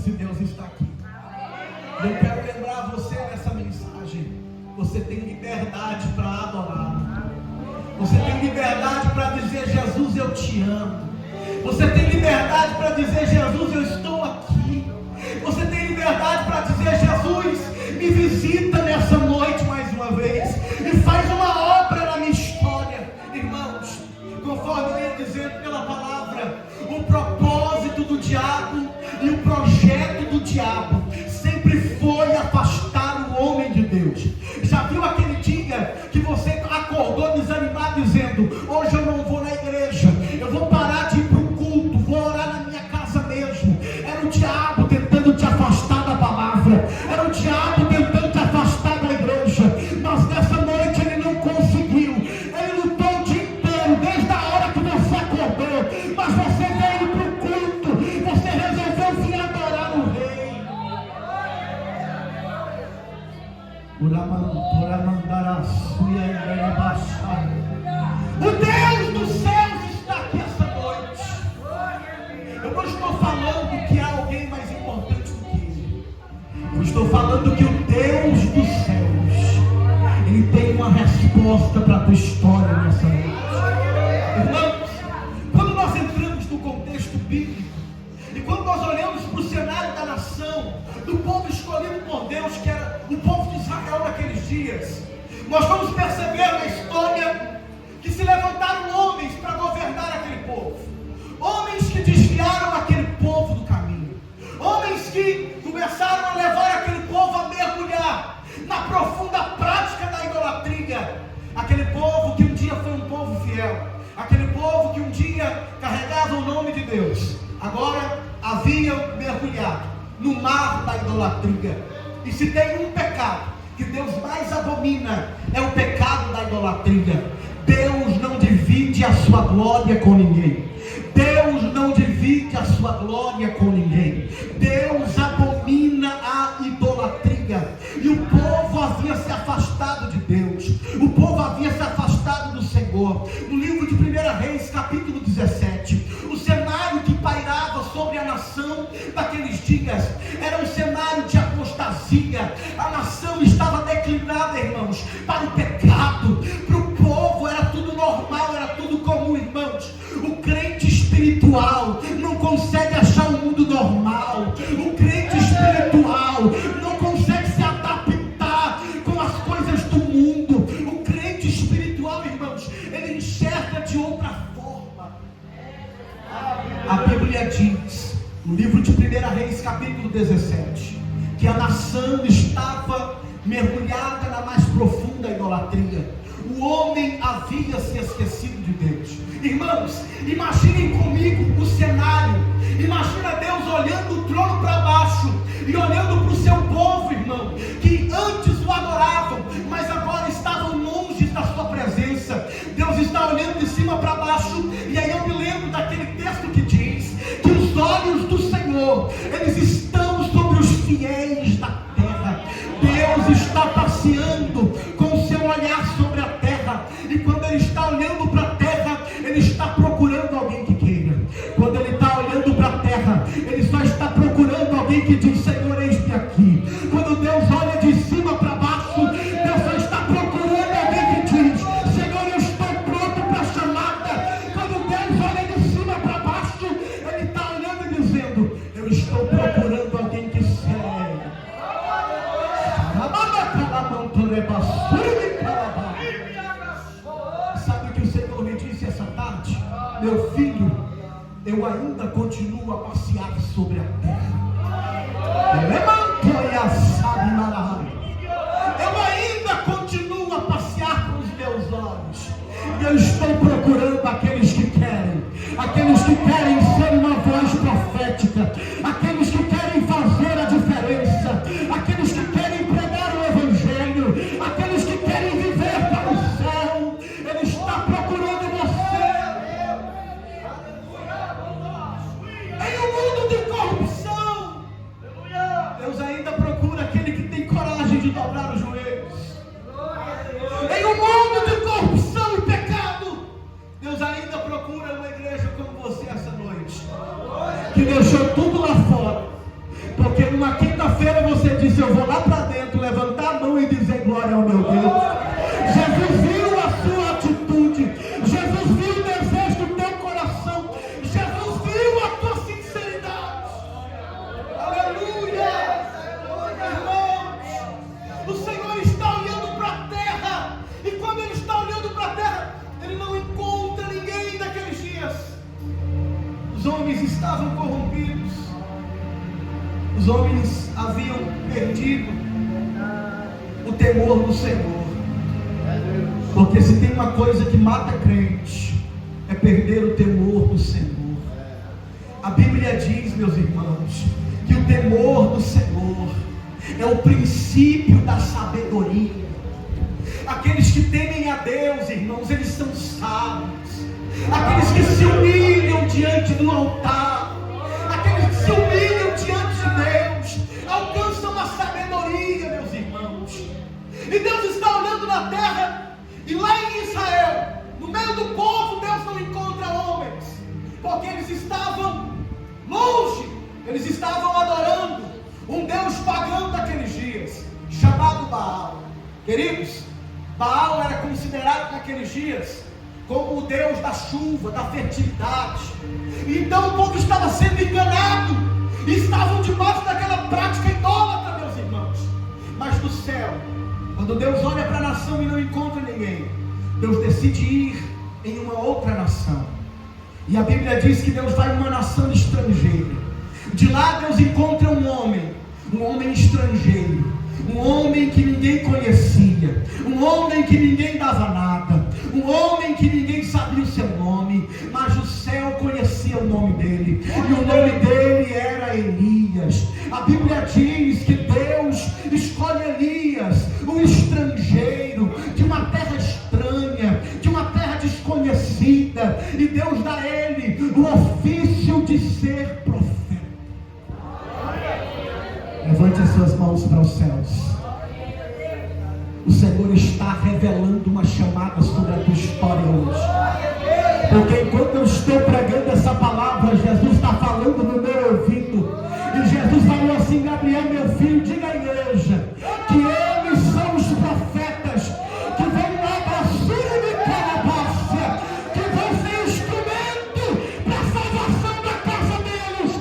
e Deus está aqui. Eu quero lembrar você nessa mensagem: você tem liberdade para adorar. Você tem liberdade para dizer: Jesus, eu te amo. Você tem liberdade para dizer: Jesus, eu estou aqui. Você tem liberdade para dizer: Jesus, me visita nessa noite mais uma vez e faz uma obra na minha história. Irmãos, conforme eu ia dizendo pela palavra, o propósito do diabo e o projeto do diabo sempre foi afastar o homem de Deus. Já viu aquele dia que você acordou desanimado dizendo: hoje eu não vou na igreja, eu vou parar de ir para o culto, vou orar na minha casa mesmo? Era o diabo tentando te afastar da palavra, era o diabo tentando te afastar da igreja, mas nessa noite ele não conseguiu. Ele lutou o dia inteiro, desde a hora que você acordou, mas você veio para o culto, você resolveu vir adorar o Rei. O Deus dos céus está aqui essa noite. Eu não estou falando que há alguém mais importante do que Ele. Eu estou falando que o Deus dos céus, Ele tem uma resposta para a tua história nessa noite. Irmãos, quando nós entramos no contexto bíblico e quando nós olhamos para o cenário da nação, do povo escolhido por Deus, que era o povo de Israel naqueles dias, nós vamos perceber na história que se levantaram homens para governar aquele povo, homens que desviaram aquele povo do caminho, homens que começaram a levar aquele povo a mergulhar na profunda prática da idolatria. Aquele povo que um dia foi um povo fiel, aquele povo que um dia carregava o nome de Deus, agora haviam mergulhado no mar da idolatria. E se tem um pecado que Deus mais abomina, é o pecado da idolatria. Deus não divide a sua glória com ninguém. Deus não divide a sua glória com ninguém. Deus abomina a idolatria. E o povo havia se afastado de Deus. O povo havia se afastado do Senhor. No livro de 1 Reis, capítulo 17, o cenário que pairava sobre a nação daqueles dias era um cenário de apostasia. A nação estava declinada, irmãos, para o pecado. Para o povo era tudo normal, era tudo comum, irmãos. O crente espiritual não consegue achar o mundo normal. O crente espiritual não consegue se adaptar com as coisas do mundo. O crente espiritual, irmãos, ele enxerga de outra forma. A Bíblia diz, no livro de 1 Reis, capítulo 17, que a nação estava mergulhada na mais profunda idolatria. O homem havia se esquecido de Deus. Irmãos, imaginem comigo o cenário. Imagina Deus olhando o trono para baixo e olhando para o seu povo, irmão, que antes o adoravam, mas agora estavam longe da sua presença. Deus está olhando de cima para baixo. E aí eu me lembro daquele texto que diz que os olhos do Senhor, eles estão sobre os fiéis da terra. Deus está passeando com o seu olhar sobre a terra, e quando Ele está olhando para a terra, Ele está procurando alguém que queira. Quando Ele está olhando para a terra, Ele só está procurando alguém que diz: Senhor, eis-me aqui. Quando Deus olha de cima para baixo, Deus só está procurando alguém que diz: Senhor, eu estou pronto para a chamada. Quando Deus olha de cima para baixo, Ele está olhando e dizendo: eu estou procurando alguém que segue. Sabe o que o Senhor me disse essa tarde? Meu filho, eu ainda continuo a passear sobre a terra. Eu ainda continuo a passear com os meus olhos. E eu estou procurando aqueles que querem ser uma voz profética, aqueles que querem fazer a diferença, aqueles que querem pregar o Evangelho, aqueles que querem viver para o céu. Ele está procurando você. Em um mundo de corrupção, Deus ainda procura aquele que tem coragem de dobrar os joelhos. Em um mundo de corrupção e pecado, Deus ainda procura uma igreja como você essa noite, que deixou tudo lá fora para numa quinta-feira você disse: eu vou lá para dentro, levantar a mão e dizer glória ao meu Deus. Jesus viu a sua atitude, Jesus viu o desejo do teu coração, Jesus viu a tua sinceridade. Aleluia! Irmãos, o Senhor está olhando para a terra, e quando Ele está olhando para a terra, Ele não encontra ninguém naqueles dias. Os homens estavam corrompidos, os homens haviam perdido o temor do Senhor. Porque se tem uma coisa que mata crente, é perder o temor do Senhor. A Bíblia diz, meus irmãos, que o temor do Senhor é o princípio da sabedoria. Aqueles que temem a Deus, irmãos, eles são sábios. Aqueles que se humilham diante do altar, aqueles que se humilham diante de Deus, alcançam a sabedoria, meus irmãos. E Deus está olhando na terra, e lá em Israel, no meio do povo, Deus não encontra homens, porque eles estavam longe, eles estavam adorando um Deus pagão daqueles dias, chamado Baal. Queridos, Baal era considerado naqueles dias como o Deus da chuva, da fertilidade. Então o povo estava sendo enganado, e estavam debaixo daquela prática idólatra, meus irmãos. Mas do céu, quando Deus olha para a nação e não encontra ninguém, Deus decide ir em uma outra nação. E a Bíblia diz que Deus vai em uma nação estrangeira. De lá Deus encontra um homem estrangeiro, um homem que ninguém conhecia, um homem que ninguém dava nada, um homem que ninguém sabia o seu nome, mas o céu conhecia o nome dele, e o nome dele era Elias. A Bíblia diz que Deus escolhe Elias, um estrangeiro, de uma terra estranha, de uma terra desconhecida, e Deus dá a ele o ofício de ser profeta. Levante as suas mãos para os céus. O Senhor está revelando uma chamada sobre a tua história hoje. Porque enquanto eu estou pregando essa palavra, Jesus está falando no meu ouvido. E Jesus falou assim: Gabriel, meu filho, diga à igreja que eles são os profetas que vão lá para a sua de Calabácia, que vão ser instrumento para a salvação da casa deles.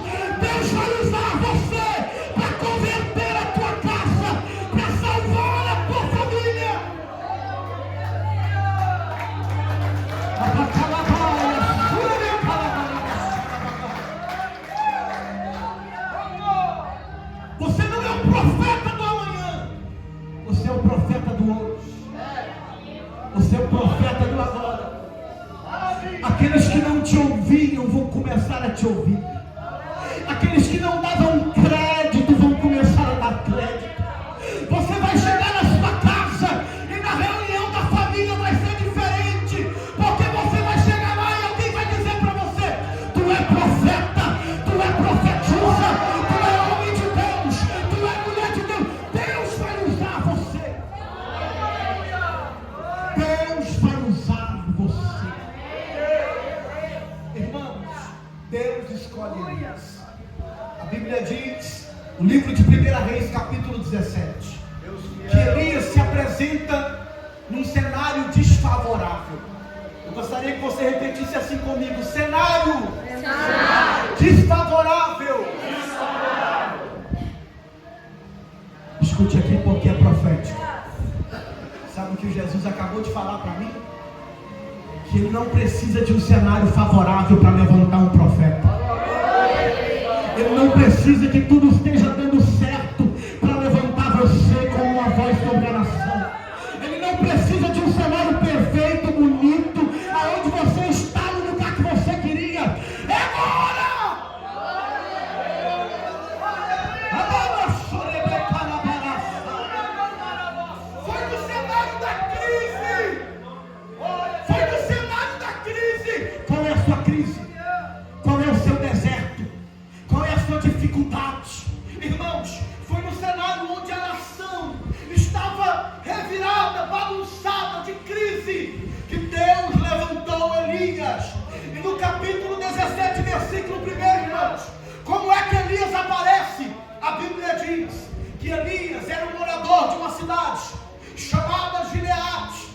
Deus vai usar você para converter a tua casa, para salvar a tua família. Você não é o profeta do amanhã, você é o profeta do hoje, você é o profeta do agora. Aqueles que não te ouviam vão começar a te ouvir, aqueles que não davam crédito vão começar a dar crédito. Você vai chegar na sua casa e na reunião da família vai ser diferente, porque você vai chegar lá e alguém vai dizer para você: tu é profeta, tu é profetisa, tu é homem de Deus, tu é mulher de Deus. Deus vai usar você. Deus vai usar você. Irmãos, Deus escolhe Elias. A Bíblia diz, o livro de 1 Reis, capítulo 17, que Elias se apresenta num cenário desfavorável. Eu gostaria que você repetisse assim comigo: cenário desfavorável. Escute aqui, porque é profético. Sabe o que Jesus acabou de falar para mim? Que ele não precisa de um cenário favorável para levantar um profeta. Ele não precisa que tudo esteja dando certo para levantar você com uma voz sobre a nação. Ele não precisa de um cenário perfeito, bonito, aonde você está no lugar que você queria. É agora! Foi no cenário da crise! Foi no cenário da crise! Qual é a sua crise? Qual é o seu deserto? Qual é a sua dificuldade? Irmãos, foi no cenário onde a nação estava revirada, bagunçada, de crise, que Deus levantou Elias. E no capítulo 17, versículo 1, irmãos, como é que Elias aparece? A Bíblia diz que Elias era um morador de uma cidade chamada Gileade.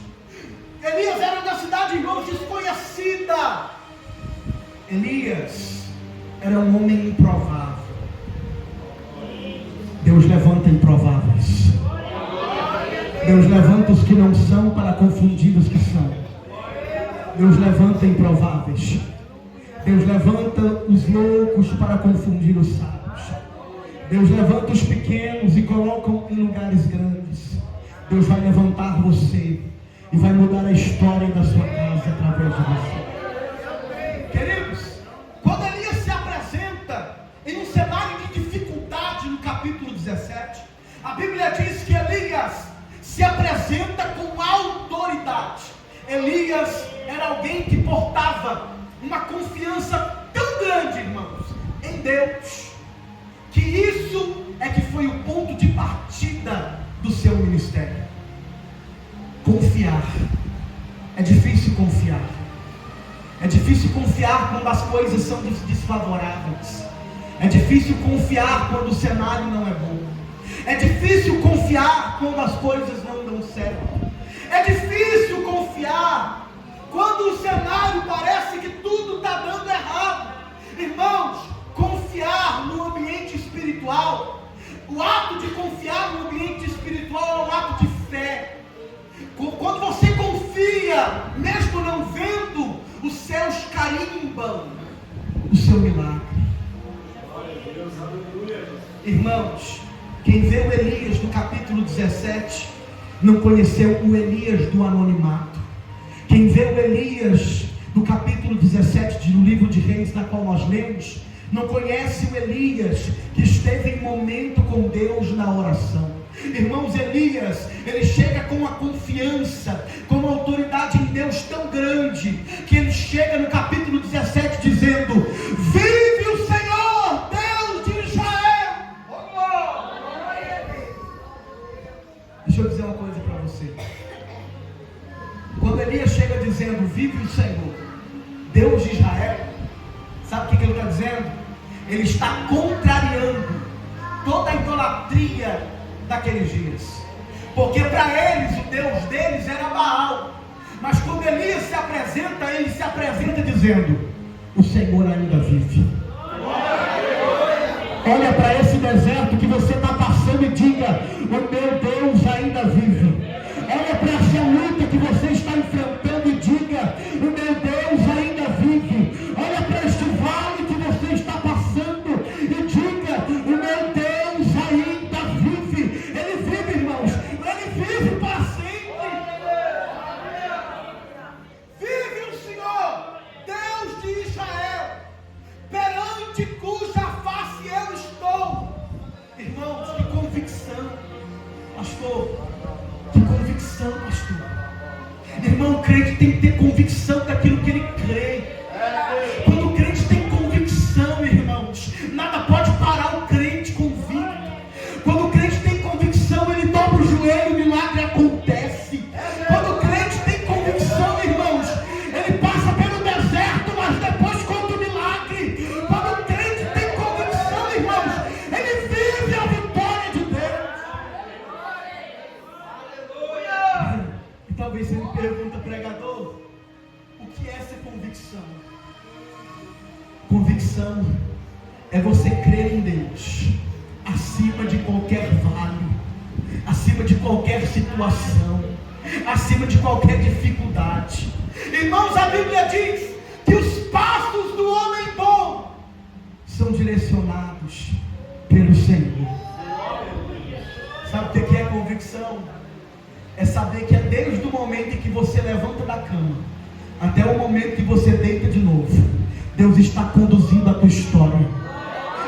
Elias era uma cidade, irmãos, desconhecida. Elias era um homem improvável. Deus levanta improváveis. Deus levanta os que não são para confundir os que são. Deus levanta improváveis. Deus levanta os loucos para confundir os sábios. Deus levanta os pequenos e coloca em lugares grandes. Deus vai levantar você e vai mudar a história da sua casa através de você. Queridos, quando Elias se apresenta em um cenário de dificuldade no capítulo 17, a Bíblia diz que Elias se apresenta com autoridade. Elias era alguém que portava uma confiança tão grande, irmãos, em Deus, que isso é que foi o ponto de partida do seu ministério. Confiar. É difícil confiar. É difícil confiar quando as coisas são desfavoráveis. É difícil confiar quando o cenário não é bom. É difícil confiar quando as coisas não dão certo. É difícil confiar quando o cenário parece que tudo está dando errado. Irmãos, confiar no ambiente espiritual, o ato de confiar no ambiente espiritual é um ato de fé. Quando você confia, mesmo não vendo, os céus carimbam o seu milagre. Irmãos, quem vê o Elias no capítulo 17 não conheceu o Elias do anonimato. Quem vê o Elias do capítulo 17 do livro de Reis, na qual nós lemos, não conhece o Elias que esteve em momento com Deus na oração. Irmãos, Elias, ele chega com uma confiança, com uma autoridade em Deus tão grande, que ele chega no capítulo 17 dizendo: vive o Senhor, Deus de Israel. Deixa eu dizer uma coisa para você. Quando Elias chega dizendo: vive o Senhor, Deus de Israel, sabe o que ele está dizendo? Ele está contrariando toda a idolatria daqueles dias, porque para eles o Deus deles era Baal. Mas quando Elias se apresenta, ele se apresenta dizendo: o Senhor ainda vive. Olha para esse deserto que você está passando e diga: o meu Deus ainda vive. Olha para essa luta que você está enfrentando e diga: o meu Deus ainda vive. Olha para este vale que você está passando e diga: o meu Deus ainda vive. Ele vive, irmãos. Ele vive para sempre. Vive o Senhor, Deus de Israel, perante cuja face eu estou. Irmãos, que convicção, pastor. Que convicção, pastor. Irmão, o crente tem que ter convicção daquilo que ele crê. Quando o crente tem convicção, irmãos, nada pode parar o crente convicto. Quando o crente tem convicção, ele dobra o joelho, o milagre acontece. Quando o crente tem convicção, irmãos, ele passa pelo deserto, mas depois conta o milagre. Quando o crente tem convicção, irmãos, ele vive a vitória de Deus. E talvez você me pergunta, pregador, o que é essa convicção? Convicção é você crer em Deus acima de qualquer vale, acima de qualquer situação, acima de qualquer dificuldade. Irmãos, a Bíblia diz que os passos do homem bom são direcionados pelo Senhor. Sabe o que é convicção? É saber que é desde o momento em que você levanta da cama até o momento que você deita de novo, Deus está conduzindo a tua história.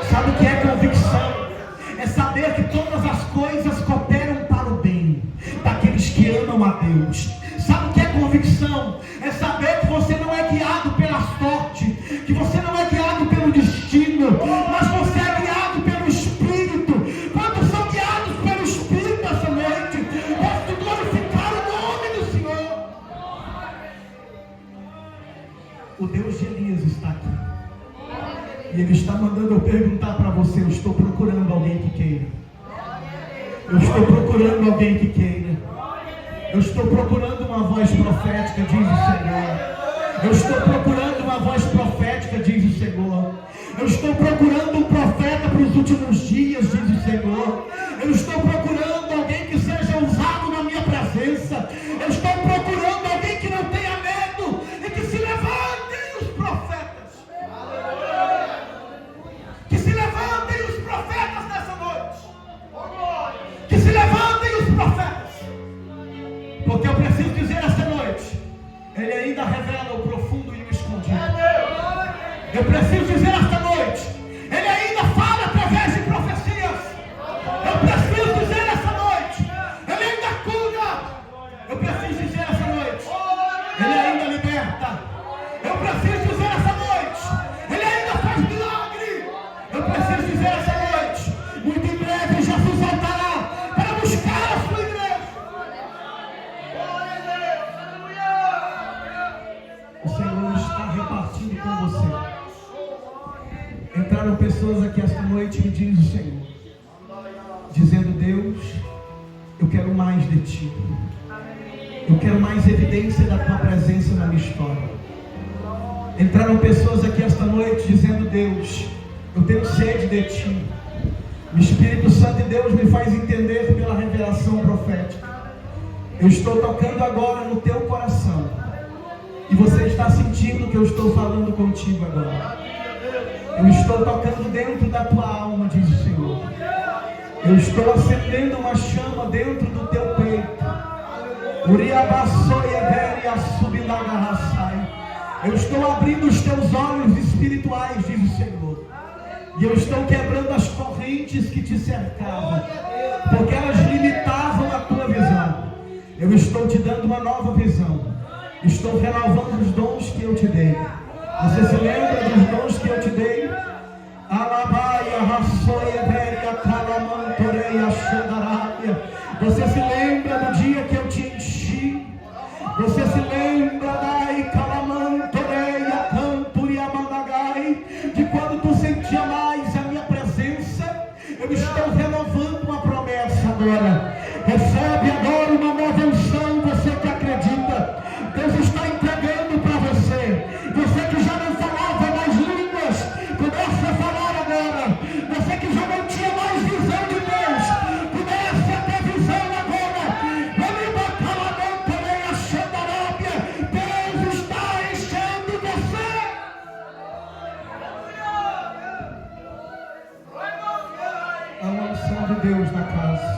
Sabe o que é convicção? É saber que todas as coisas cooperam para o bem daqueles que amam a Deus. Sabe o que é convicção? É saber que você não é guiado pela sorte, que você não é guiado pelo destino, mas você é guiado pelo Espírito. Quantos são guiados pelo Espírito essa noite? Posso glorificar o nome do Senhor. O Deus de Elias está aqui. E Ele está mandando eu perguntar para você: eu estou procurando alguém que queira. Eu estou procurando alguém que queira. Eu estou procurando uma voz profética, diz o Senhor. Eu estou procurando uma voz profética, diz o Senhor. Eu estou procurando um profeta para os últimos dias, diz o Senhor. Eu estou procurando alguém que seja usado na minha presença. Eu estou procurando alguém que não tenha medo e que se levantem os profetas. Que se levantem os profetas nessa noite. Que se levantem os profetas. Porque eu preciso dizer esta noite, Ele ainda revela o profundo e o escondido. Eu preciso dizer esta noite, Ele ainda fala através de profecias. Eu preciso dizer esta noite, Ele ainda cura. Eu preciso dizer esta noite, Ele ainda liberta. Eu preciso dizer esta noite, Ele ainda faz milagre. Eu preciso dizer esta noite, muito em breve Jesus voltará para buscar a sua igreja. O Senhor está repartindo com você. Entraram pessoas aqui esta noite, me diz o Senhor, dizendo: Deus, eu quero mais de Ti. Eu quero mais evidência da Tua presença na minha história. Entraram pessoas aqui esta noite dizendo: Deus, eu tenho sede de Ti. O Espírito Santo de Deus me faz entender pela revelação profética. Eu estou tocando agora no teu coração. E você está sentindo que eu estou falando contigo agora. Eu estou tocando dentro da tua alma, diz o Senhor. Eu estou acendendo uma chama dentro do teu peito. Eu estou abrindo os teus olhos espirituais, diz o Senhor. E eu estou quebrando as correntes que te cercavam, porque elas limitavam a tua visão. Eu estou te dando uma nova visão. Estou renovando os dons que eu te dei. Você se lembra dos dons que eu te dei? Alabaia, raçoia, veria, calamantoreia, xandarábia. Você se lembra do dia que eu te enchi? Você se lembra da calamantoreia, canturia, mandagai, de quando tu sentia mais a minha presença? Eu estou renovando uma promessa agora. Recebe agora uma nova unção, você que acredita. Deus está entregando para você. Você que já não falava mais línguas, comece a falar agora. Você que já não tinha mais visão de Deus, comece a ter visão agora. Deus está enchendo você. Há uma unção de Deus na casa.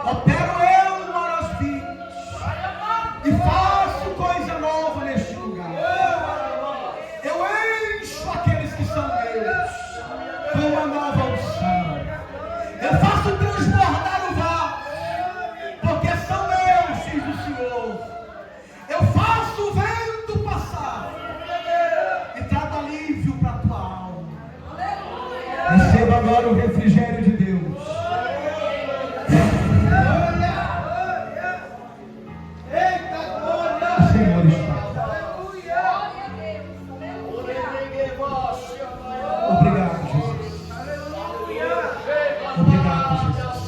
Opero eu maravilhas e faço coisa nova neste lugar. Eu encho aqueles que são meus com uma nova unção. Eu faço transbordar o vaso, porque são meus, diz o Senhor. Eu faço o vento passar e trago alívio para a tua alma. Receba agora o refrigério de Deus. O Senhor está. Obrigado, Jesus. Obrigado, Jesus.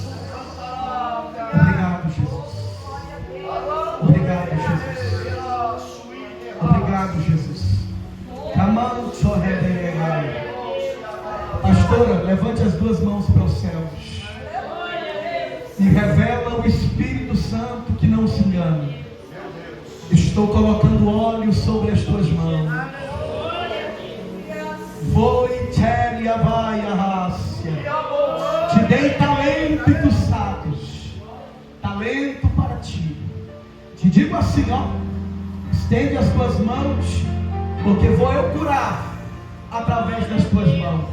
Obrigado, Jesus. Obrigado, Jesus. Obrigado, Jesus. Pastora, levante as duas mãos para os céus e revela o Espírito Santo que não se engana. Estou colocando óleo sobre as tuas mãos. Te dei talento e tu sabes. Talento para ti. Te digo assim, ó. Estende as tuas mãos, porque vou eu curar através das tuas mãos.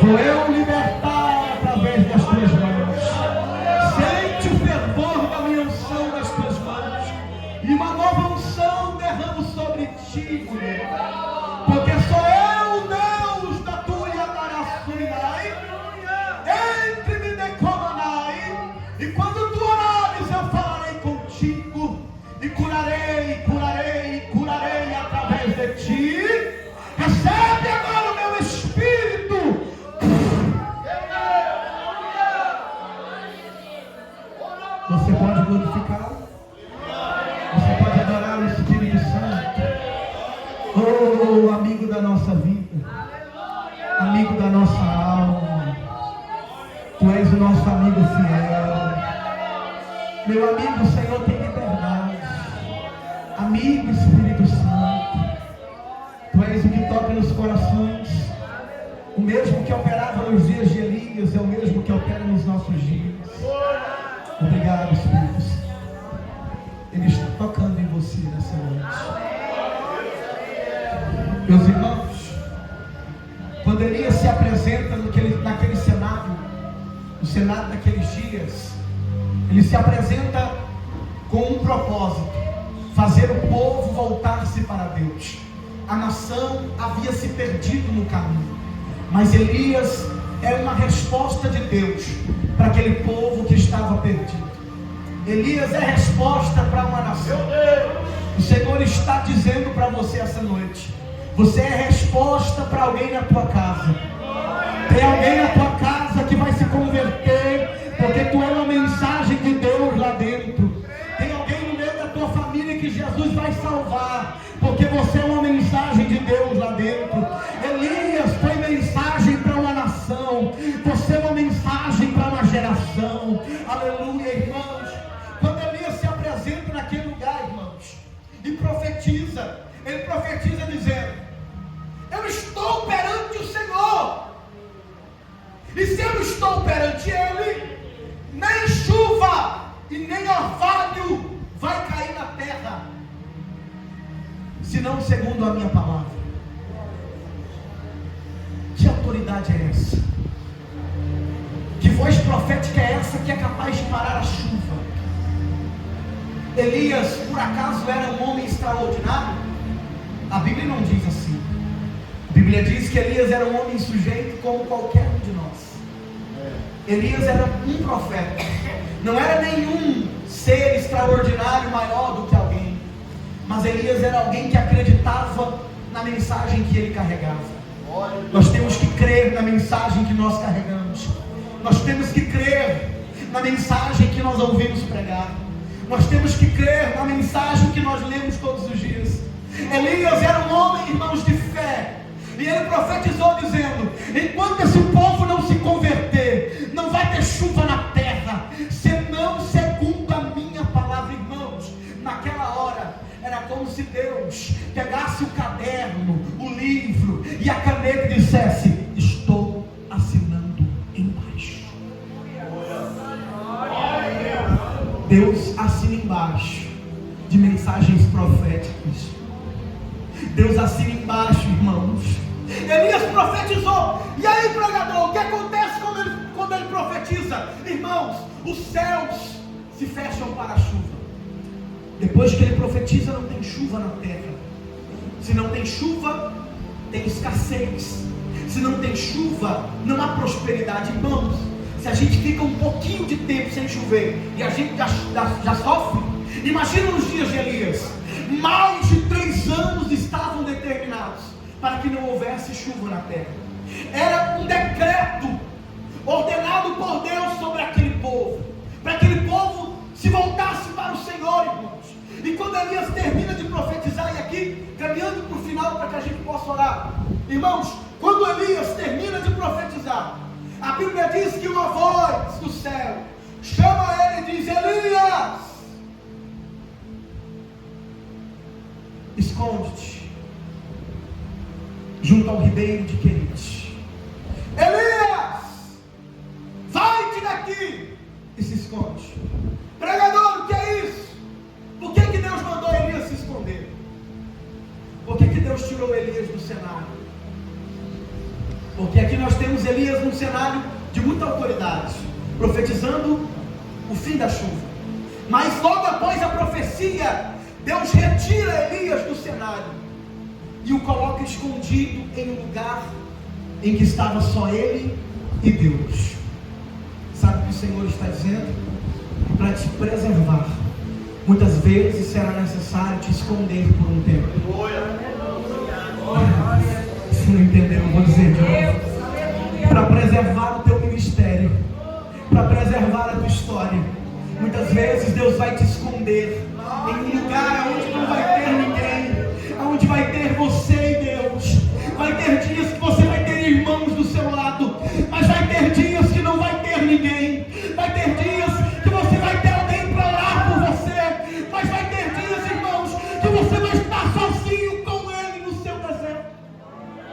Vou eu libertar através das tuas mãos. Sente o fervor da minha unção nas tuas mãos. E uma nova unção derramo sobre ti, mulher. Porque sou eu, Deus da tua Yatarasunai. Entre-me decomanai. E quando tu orares Tu és o nosso amigo fiel. Meu amigo, o Senhor tem liberdade. Amigo Espírito Santo, Tu és o que toca nos corações. O mesmo que operava nos dias de Elias é o mesmo que opera nos nossos dias. Obrigado, Espírito Santo. Ele está tocando em você nessa noite. Meus irmãos, quando Elias se apresenta naquele cenário, no cenário daqueles dias, ele se apresenta com um propósito: fazer o povo voltar-se para Deus. A nação havia se perdido no caminho, mas Elias é uma resposta de Deus para aquele povo que estava perdido. Elias é resposta para uma nação. O Senhor está dizendo para você essa noite: você é resposta para alguém na tua casa. Tem alguém na tua casa que vai se converter, porque tu é uma mensagem de Deus lá dentro. Tem alguém no meio da tua família que Jesus vai salvar, porque você é uma mensagem de Deus lá dentro. Elias foi mensagem para uma nação. Você é uma mensagem para uma geração. Aleluia, irmãos. Quando Elias se apresenta naquele lugar, irmãos, e profetiza, ele profetiza dizendo: eu estou perante o Senhor, e se eu estou perante Ele, nem chuva e nem orvalho vai cair na terra, senão segundo a minha palavra. Que autoridade é essa? Que voz profética é essa que é capaz de parar a chuva? Elias, por acaso, era um homem extraordinário? A Bíblia não diz assim. A Bíblia diz que Elias era um homem sujeito como qualquer um de nós. Elias era um profeta. Não era nenhum ser extraordinário maior do que alguém, mas Elias era alguém que acreditava na mensagem que ele carregava. Nós temos que crer na mensagem que nós carregamos. Nós temos que crer na mensagem que nós ouvimos pregar. Nós temos que crer na mensagem que nós lemos todos os dias. Elias era um homem, irmãos, de fé. E ele profetizou dizendo: enquanto esse povo não se converter, não vai ter chuva na terra, senão segundo a minha palavra. Irmãos, naquela hora era como se Deus pegasse o caderno, o livro e a caneta e dissesse: estou assinando embaixo. Deus assina embaixo de mensagens proféticas. Deus assina embaixo, irmãos. Elias profetizou. E aí, pregador, o que acontece quando ele profetiza? Irmãos, os céus se fecham para a chuva. Depois que ele profetiza, não tem chuva na terra. Se não tem chuva, tem escassez. Se não tem chuva, não há prosperidade. Irmãos, se a gente fica um pouquinho de tempo sem chover e a gente já sofre, imagina os dias de Elias. Mais de 3 anos estavam determinados para que não houvesse chuva na terra. Era um decreto ordenado por Deus sobre aquele povo, para que aquele povo se voltasse para o Senhor, irmãos. E quando Elias termina de profetizar, e aqui caminhando para o final para que a gente possa orar, irmãos, quando Elias termina de profetizar, a Bíblia diz que uma voz do céu chama ele e diz: Elias, esconde-te junto ao ribeiro de Querite. Elias, vai-te daqui e se esconde. Pregador, o que é isso? Por que Deus mandou Elias se esconder? Por que Deus tirou Elias do cenário? Porque aqui nós temos Elias num cenário de muita autoridade, profetizando o fim da chuva. Mas logo após a profecia, Deus retira Elias do cenário e o coloca escondido em um lugar em que estava só ele e Deus. Sabe o que o Senhor está dizendo? Para te preservar, muitas vezes será necessário te esconder por um tempo. Se não entendeu, eu vou dizer de novo. Para preservar o teu ministério, para preservar a tua história, muitas vezes Deus vai te esconder em um lugar onde não vai ter ninguém, onde vai ter você e Deus. Vai ter dias